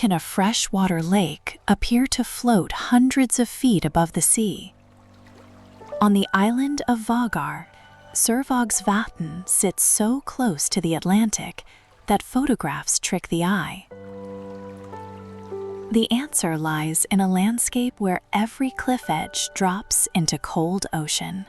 can a freshwater lake appear to float hundreds of feet above the sea? On the island of Vágar, Survogsvatn sits so close to the Atlantic that photographs trick the eye. The answer lies in a landscape where every cliff edge drops into cold ocean.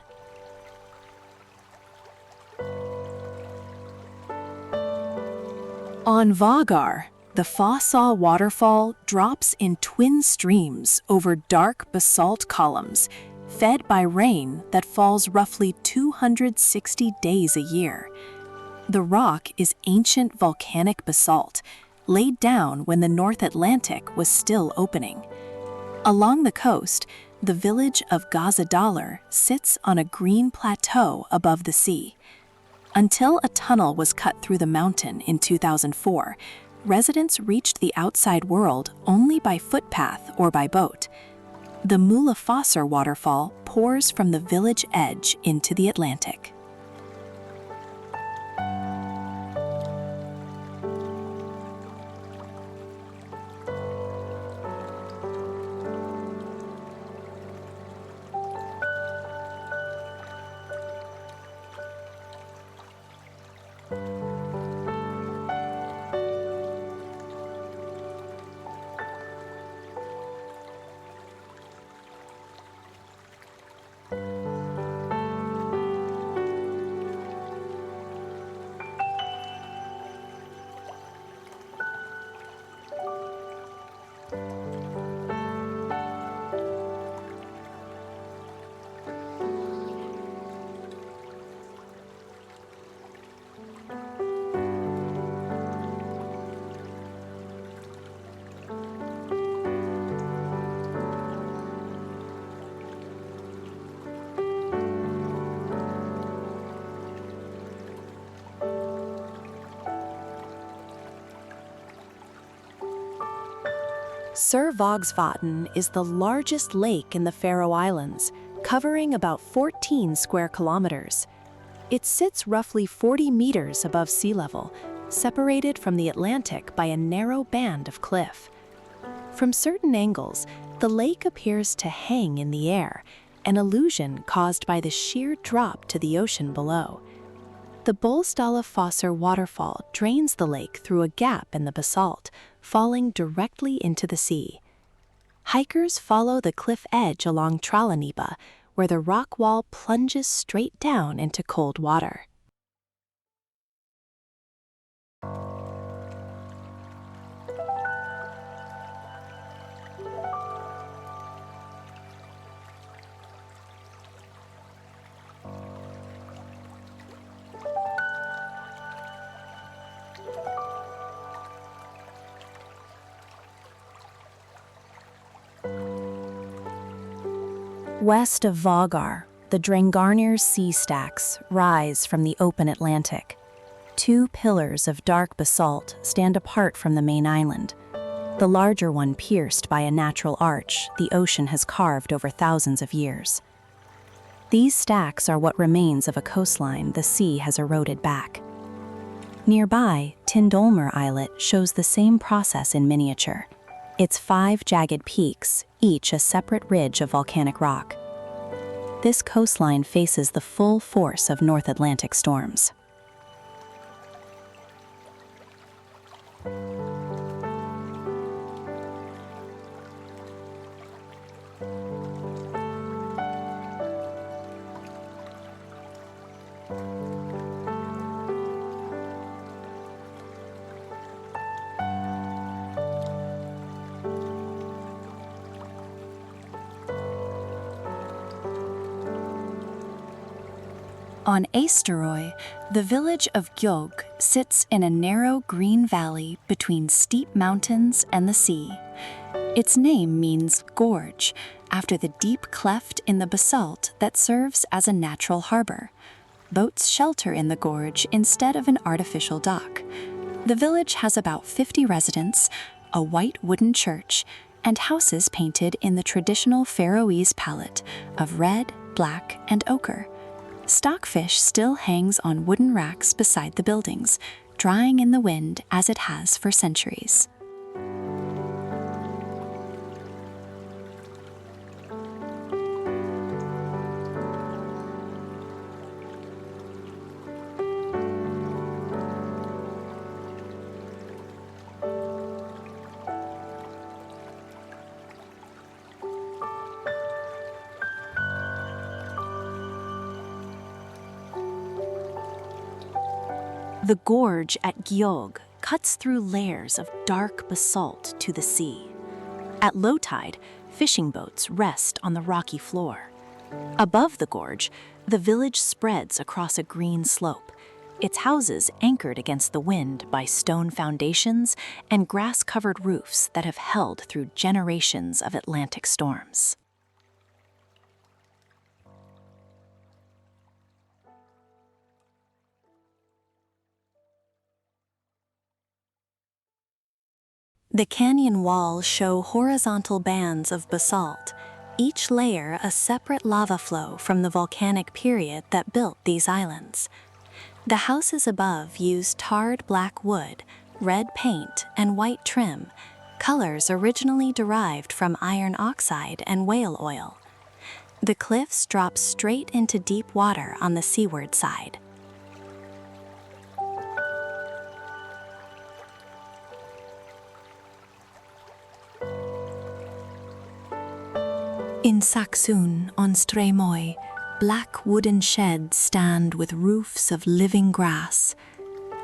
On Vágar, the Fossa waterfall drops in twin streams over dark basalt columns, fed by rain that falls roughly 260 days a year. The rock is ancient volcanic basalt, laid down when the North Atlantic was still opening. Along the coast, the village of Gjógv sits on a green plateau above the sea. Until a tunnel was cut through the mountain in 2004, residents reached the outside world only by footpath or by boat. The Múlafossur waterfall pours from the village edge into the Atlantic. Survogsvatn is the largest lake in the Faroe Islands, covering about 14 square kilometers. It sits roughly 40 meters above sea level, separated from the Atlantic by a narrow band of cliff. From certain angles, the lake appears to hang in the air, an illusion caused by the sheer drop to the ocean below. The Bolsdalafossur waterfall drains the lake through a gap in the basalt, falling directly into the sea. Hikers follow the cliff edge along Trøllkonufingur, where the rock wall plunges straight down into cold water. West of Vágar, the Drangarnir sea stacks rise from the open Atlantic. Two pillars of dark basalt stand apart from the main island, the larger one pierced by a natural arch the ocean has carved over thousands of years. These stacks are what remains of a coastline the sea has eroded back. Nearby, Tindolmur Islet shows the same process in miniature. Its 5 jagged peaks, each a separate ridge of volcanic rock. This coastline faces the full force of North Atlantic storms. On Eysturoy, the village of Gjógv sits in a narrow green valley between steep mountains and the sea. Its name means gorge, after the deep cleft in the basalt that serves as a natural harbor. Boats shelter in the gorge instead of an artificial dock. The village has about 50 residents, a white wooden church, and houses painted in the traditional Faroese palette of red, black, and ochre. Stockfish still hangs on wooden racks beside the buildings, drying in the wind as it has for centuries. The gorge at Gjógv cuts through layers of dark basalt to the sea. At low tide, fishing boats rest on the rocky floor. Above the gorge, the village spreads across a green slope, its houses anchored against the wind by stone foundations and grass-covered roofs that have held through generations of Atlantic storms. The canyon walls show horizontal bands of basalt, each layer a separate lava flow from the volcanic period that built these islands. The houses above use tarred black wood, red paint, and white trim, colors originally derived from iron oxide and whale oil. The cliffs drop straight into deep water on the seaward side. In Saksun on Streymoy, black wooden sheds stand with roofs of living grass.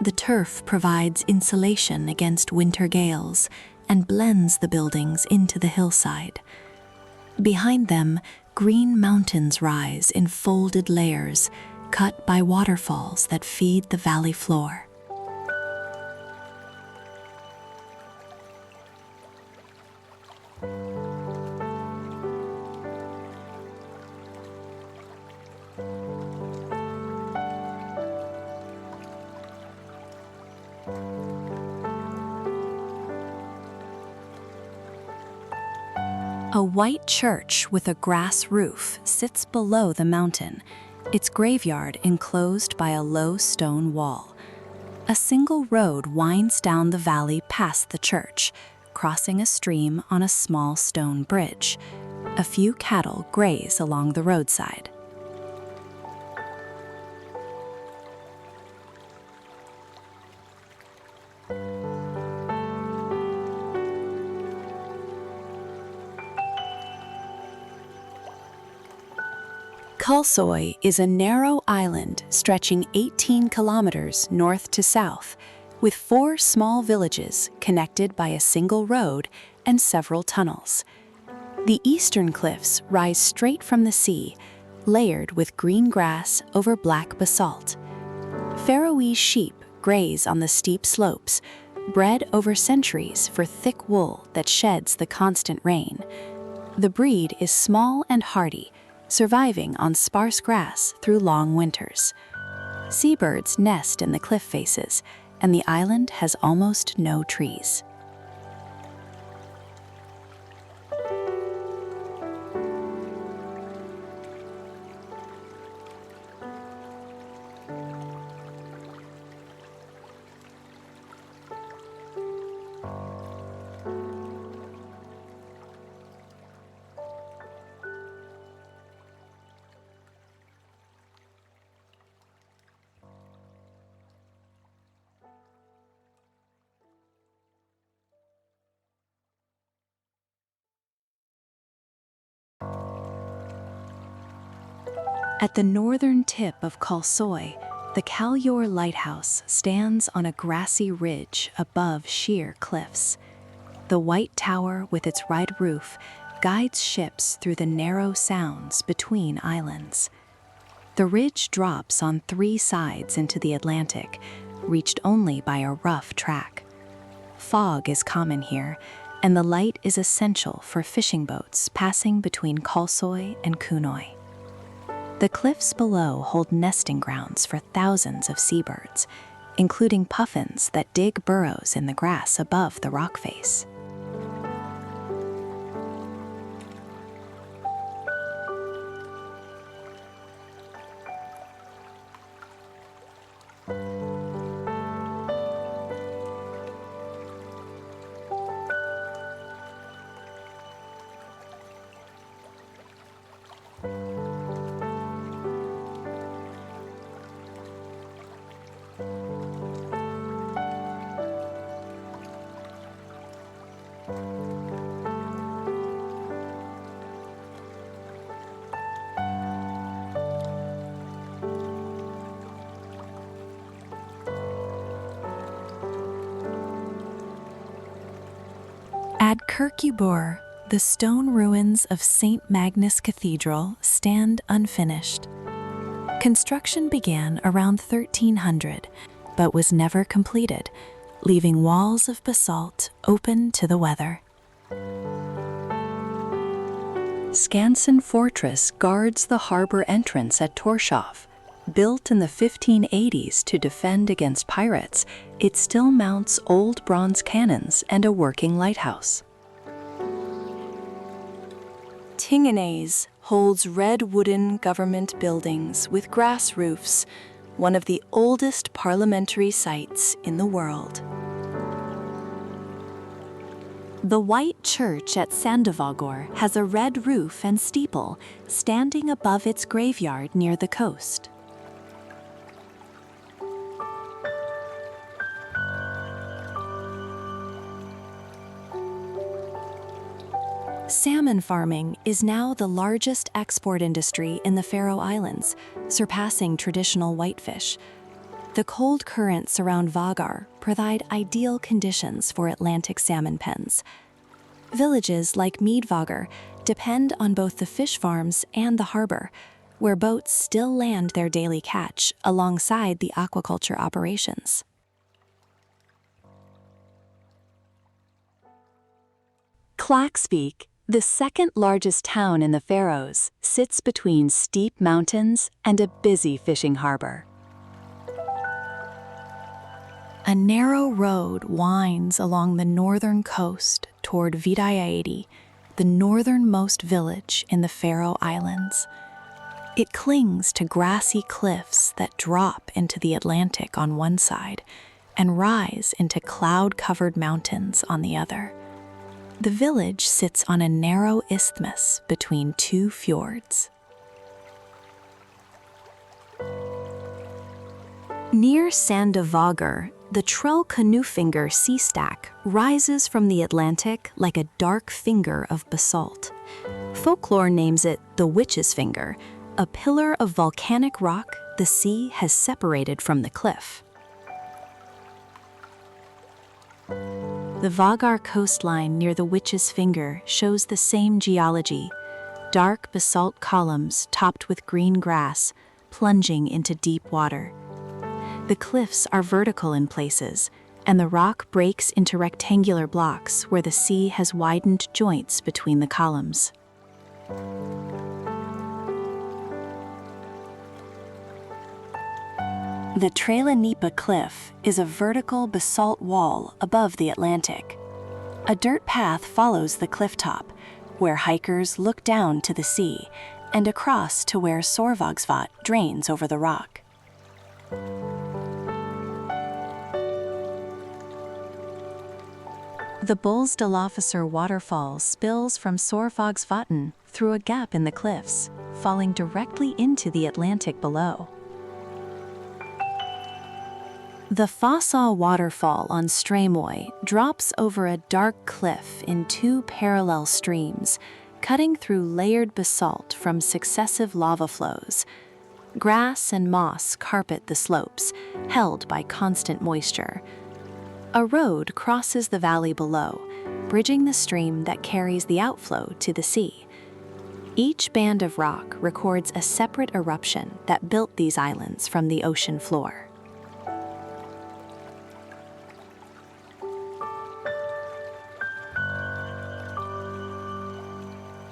The turf provides insulation against winter gales and blends the buildings into the hillside. Behind them, green mountains rise in folded layers, cut by waterfalls that feed the valley floor. A white church with a grass roof sits below the mountain, its graveyard enclosed by a low stone wall. A single road winds down the valley past the church, crossing a stream on a small stone bridge. A few cattle graze along the roadside. Kalsoy is a narrow island stretching 18 kilometers north to south, with 4 small villages connected by a single road and several tunnels. The eastern cliffs rise straight from the sea, layered with green grass over black basalt. Faroese sheep graze on the steep slopes, bred over centuries for thick wool that sheds the constant rain. The breed is small and hardy, surviving on sparse grass through long winters. Seabirds nest in the cliff faces, and the island has almost no trees. At the northern tip of Kalsoy, the Kalsoy lighthouse stands on a grassy ridge above sheer cliffs. The white tower with its red roof guides ships through the narrow sounds between islands. The ridge drops on 3 sides into the Atlantic, reached only by a rough track. Fog is common here, and the light is essential for fishing boats passing between Kalsoy and Kunoy. The cliffs below hold nesting grounds for thousands of seabirds, including puffins that dig burrows in the grass above the rock face. At Kirkjubor, the stone ruins of St. Magnus Cathedral stand unfinished. Construction began around 1300, but was never completed, leaving walls of basalt open to the weather. Skansin Fortress guards the harbor entrance at Tórshavn. Built in the 1580s to defend against pirates, it still mounts old bronze cannons and a working lighthouse. Tinganes holds red wooden government buildings with grass roofs, one of the oldest parliamentary sites in the world. The white church at Sandavagur has a red roof and steeple standing above its graveyard near the coast. Salmon farming is now the largest export industry in the Faroe Islands, surpassing traditional whitefish. The cold currents around Vágar provide ideal conditions for Atlantic salmon pens. Villages like Vágar depend on both the fish farms and the harbor, where boats still land their daily catch alongside the aquaculture operations. Klaksvík, the second largest town in the Faroes, sits between steep mountains and a busy fishing harbor. A narrow road winds along the northern coast toward Viðareiði, the northernmost village in the Faroe Islands. It clings to grassy cliffs that drop into the Atlantic on one side and rise into cloud-covered mountains on the other. The village sits on a narrow isthmus between two fjords. Near Sandavagur, the Trøllkonufingur sea stack rises from the Atlantic like a dark finger of basalt. Folklore names it the witch's finger, a pillar of volcanic rock the sea has separated from the cliff. The Vágar coastline near the Witch's Finger shows the same geology, dark basalt columns topped with green grass, plunging into deep water. The cliffs are vertical in places, and the rock breaks into rectangular blocks where the sea has widened joints between the columns. The Trøllkonufingur cliff is a vertical basalt wall above the Atlantic. A dirt path follows the cliff top, where hikers look down to the sea and across to where Sorvagsvatn drains over the rock. The Múlafossur waterfall spills from Sorvagsvatn through a gap in the cliffs, falling directly into the Atlantic below. The Fossa waterfall on Streymoy drops over a dark cliff in two parallel streams, cutting through layered basalt from successive lava flows. Grass and moss carpet the slopes, held by constant moisture. A road crosses the valley below, bridging the stream that carries the outflow to the sea. Each band of rock records a separate eruption that built these islands from the ocean floor.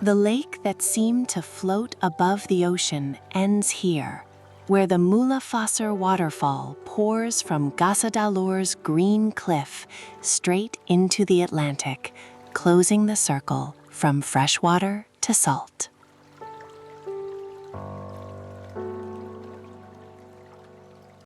The lake that seemed to float above the ocean ends here, where the Múlafossur waterfall pours from Gásadalur's green cliff straight into the Atlantic, closing the circle from freshwater to salt.